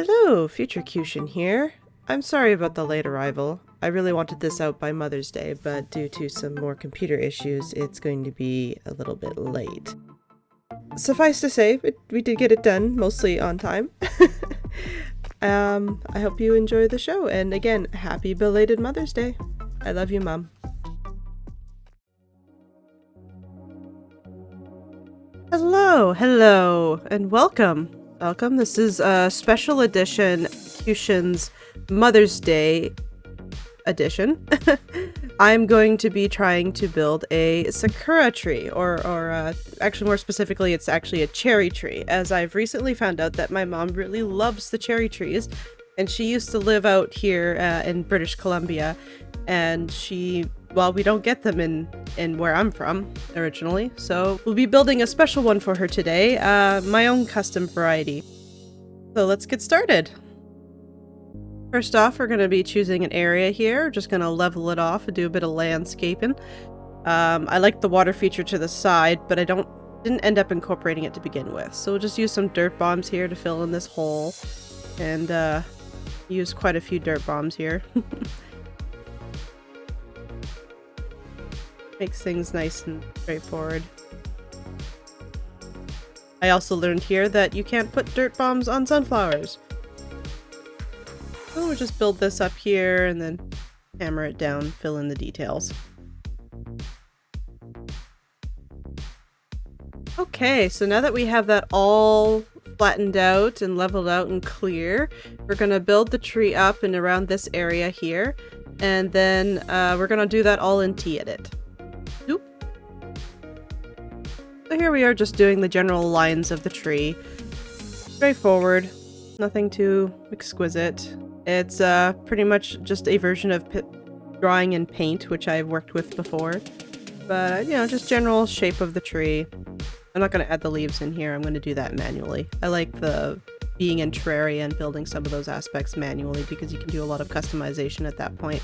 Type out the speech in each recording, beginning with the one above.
Hello, Future Cushion here. I'm sorry about the late arrival. I really wanted this out by Mother's Day, but due to some more computer issues, it's going to be a little bit late. Suffice to say, we did get it done, mostly on time. I hope you enjoy the show, and again, happy belated Mother's Day. I love you, Mom. Hello, and welcome. Welcome. This is a special edition Cushin's Mother's Day edition. I'm going to be trying to build a sakura tree, or actually more specifically, it's actually a cherry tree, as I've recently found out that my mom really loves the cherry trees, and she used to live out here in British Columbia, and well, we don't get them in where I'm from originally, so we'll be building a special one for her today, my own custom variety. So let's get started. First off, we're going to be choosing an area here. Just going to level it off and do a bit of landscaping. I like the water feature to the side, but I didn't end up incorporating it to begin with. So we'll just use some dirt bombs here to fill in this hole, and use quite a few dirt bombs here. Makes things nice and straightforward. I also learned here that you can't put dirt bombs on sunflowers. So we'll just build this up here and then hammer it down, fill in the details. Okay, so now that we have that all flattened out and leveled out and clear, we're going to build the tree up and around this area here, and then we're going to do that all in T-Edit. Oop. So here we are, just doing the general lines of the tree. Straightforward, nothing too exquisite. It's pretty much just a version of drawing in paint, which I've worked with before. But, you know, just general shape of the tree. I'm not going to add the leaves in here. I'm going to do that manually. I like the being in Terraria and building some of those aspects manually because you can do a lot of customization at that point.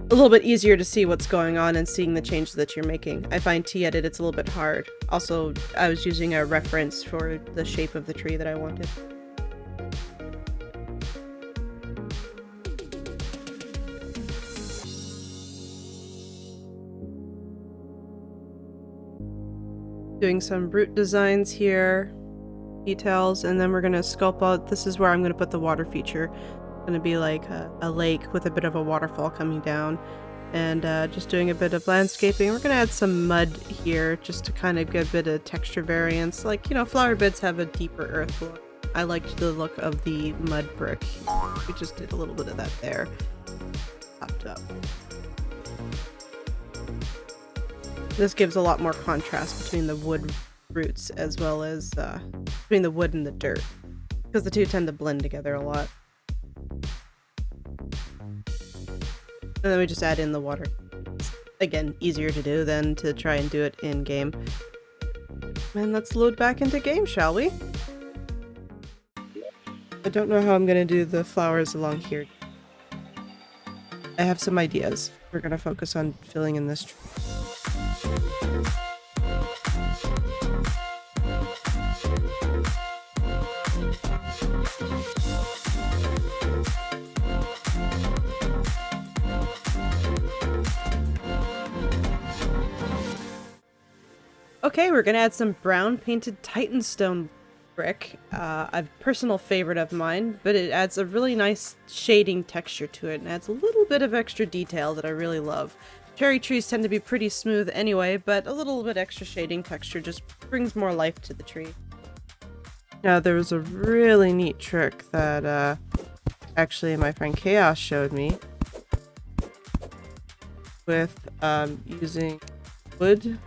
A little bit easier to see what's going on and seeing the changes that you're making. I find T-Edit, it's a little bit hard. Also, I was using a reference for the shape of the tree that I wanted. Doing some root designs here, details, and then we're going to sculpt out. This is where I'm going to put the water feature. It's going to be like a lake with a bit of a waterfall coming down, and just doing a bit of landscaping. We're going to add some mud here just to kind of get a bit of texture variance. Like, you know, flower beds have a deeper earth look. I liked the look of the mud brick. We just did a little bit of that there. Popped up. This gives a lot more contrast between the wood roots as well as between the wood and the dirt, because the two tend to blend together a lot. And then we just add in the water. Again, easier to do than to try and do it in game. And let's load back into game, shall we? I don't know how I'm going to do the flowers along here. I have some ideas. We're going to focus on filling in this tree. Okay, we're gonna add some brown painted Titanstone brick. A personal favorite of mine, but it adds a really nice shading texture to it and adds a little bit of extra detail that I really love. Cherry trees tend to be pretty smooth anyway, but a little bit extra shading texture just brings more life to the tree. Now, there was a really neat trick that actually my friend Chaos showed me with using wood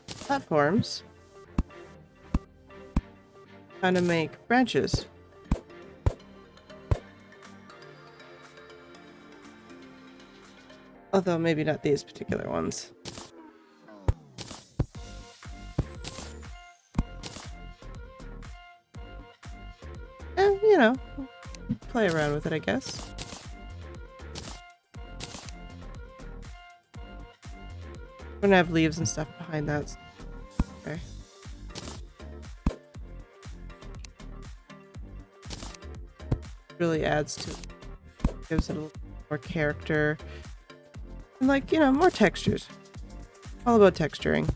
platforms trying to make branches. Although maybe not these particular ones. And, you know, play around with it, I guess. We're gonna have leaves and stuff behind that. Okay. really adds to it. Gives it a little more character. And like, you know, more textures. All about texturing.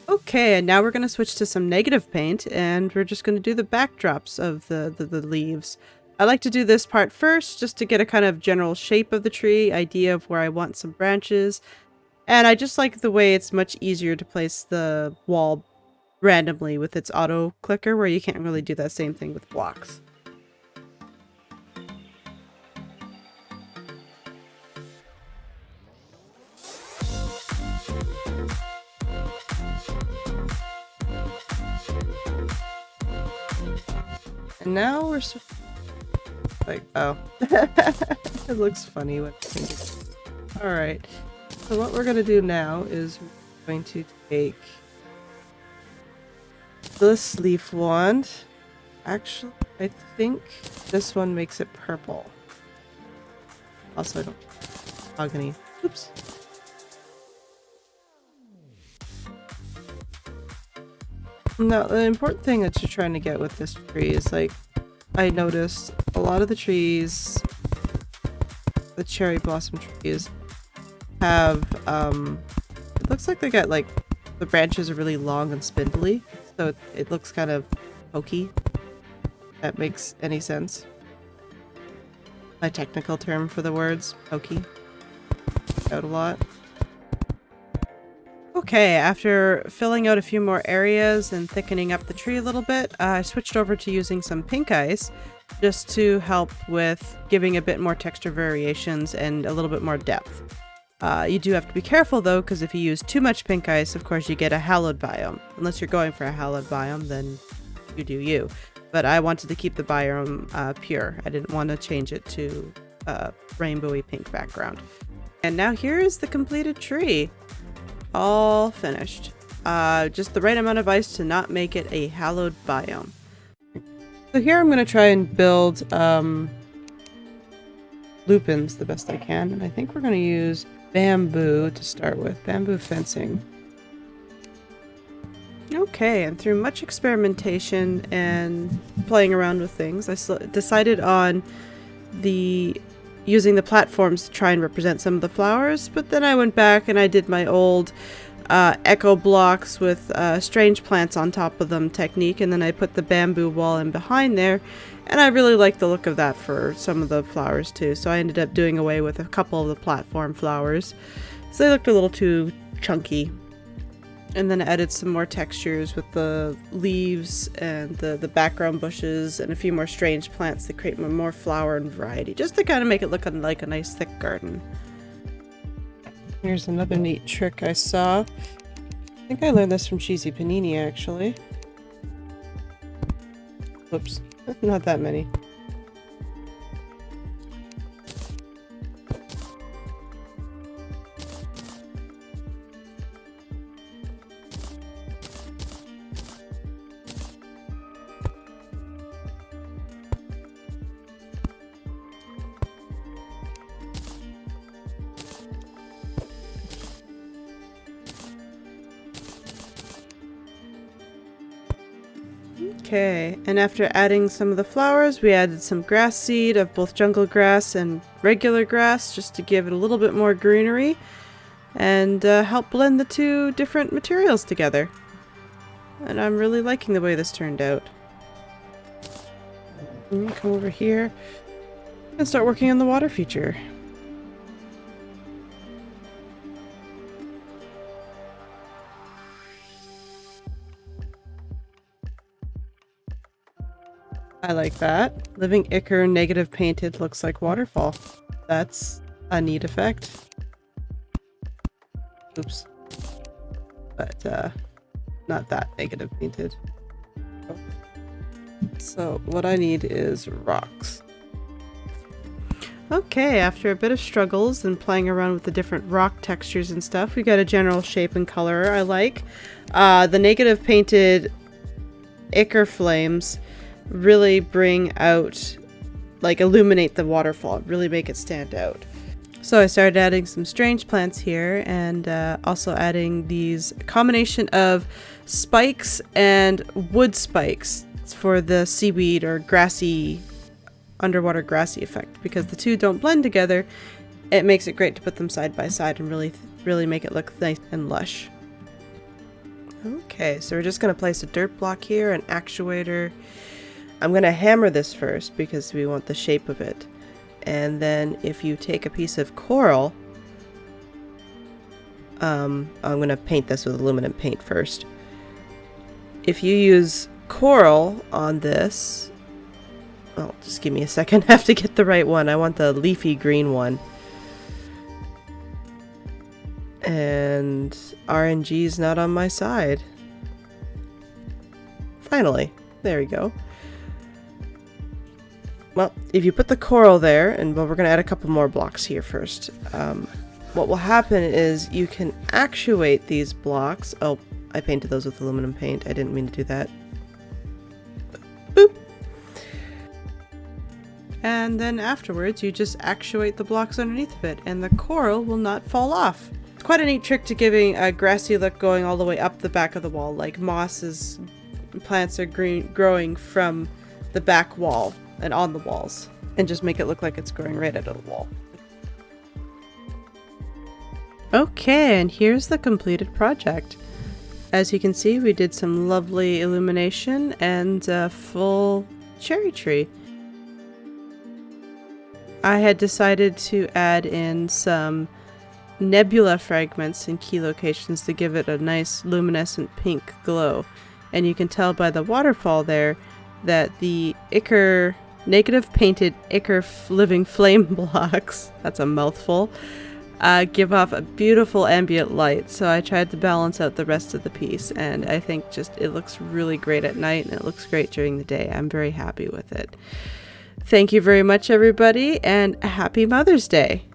Okay, and now we're going to switch to some negative paint, and we're just going to do the backdrops of the leaves. I like to do this part first, just to get a kind of general shape of the tree, idea of where I want some branches. And I just like the way it's much easier to place the wall randomly with its auto clicker, where you can't really do that same thing with blocks. And now we're like, oh, it looks funny. All right. So what we're going to do now is we're going to take this leaf wand. Actually, I think this one makes it purple. Also, I don't mahogany. Oops. Now, the important thing that you're trying to get with this tree is, like, I noticed a lot of the trees, the cherry blossom trees, have, it looks like they got, like, the branches are really long and spindly, so it looks kind of pokey. If that makes any sense. My technical term for the words, pokey. Out a lot. Okay, after filling out a few more areas and thickening up the tree a little bit, I switched over to using some pink ice just to help with giving a bit more texture variations and a little bit more depth. You do have to be careful though, because if you use too much pink ice, of course you get a hallowed biome. Unless you're going for a hallowed biome, then you do you. But I wanted to keep the biome pure. I didn't want to change it to a rainbowy pink background. And now here is the completed tree. All finished. Just the right amount of ice to not make it a hallowed biome. So here I'm going to try and build lupins the best I can. And I think we're going to use bamboo to start with. Bamboo fencing. Okay, and through much experimentation and playing around with things, I decided on using the platforms to try and represent some of the flowers, but then I went back and I did my old echo blocks with strange plants on top of them technique, and then I put the bamboo wall in behind there, and I really like the look of that for some of the flowers too, so I ended up doing away with a couple of the platform flowers, so they looked a little too chunky. And then added some more textures with the leaves and the background bushes and a few more strange plants that create more flower and variety, just to kind of make it look like a nice thick garden. Here's another neat trick I saw. I think I learned this from Cheesy Panini, actually. Whoops, not that many. Okay, and after adding some of the flowers, we added some grass seed of both jungle grass and regular grass just to give it a little bit more greenery and help blend the two different materials together. And I'm really liking the way this turned out. Let me come over here and start working on the water feature. I like that. Living ichor negative painted looks like waterfall. That's a neat effect. Oops. But not that negative painted. So what I need is rocks. Okay, after a bit of struggles and playing around with the different rock textures and stuff, we got a general shape and color I like. The negative painted ichor flames really bring out, like, illuminate the waterfall, really make it stand out. So I started adding some strange plants here and also adding these combination of spikes and wood spikes. It's for the seaweed or grassy, underwater grassy effect. Because the two don't blend together, it makes it great to put them side by side and really make it look nice and lush. Okay, so we're just going to place a dirt block here, an actuator. I'm going to hammer this first because we want the shape of it. And then if you take a piece of coral, I'm going to paint this with aluminum paint first. If you use coral on this, oh, just give me a second, I have to get the right one. I want the leafy green one. And RNG's not on my side. Finally, there we go. Well, if you put the coral there, and well, we're going to add a couple more blocks here first. What will happen is you can actuate these blocks. Oh, I painted those with aluminum paint. I didn't mean to do that. Boop. And then afterwards, you just actuate the blocks underneath of it, and the coral will not fall off. It's quite a neat trick to giving a grassy look going all the way up the back of the wall, like mosses, plants are growing from the back wall and on the walls, and just make it look like it's growing right out of the wall. Okay, and here's the completed project. As you can see, we did some lovely illumination and a full cherry tree. I had decided to add in some nebula fragments in key locations to give it a nice luminescent pink glow. And you can tell by the waterfall there that the ichor, negative painted ichor living flame blocks, that's a mouthful, give off a beautiful ambient light. So I tried to balance out the rest of the piece, and I think just it looks really great at night and it looks great during the day. I'm very happy with it. Thank you very much, everybody, and happy Mother's Day!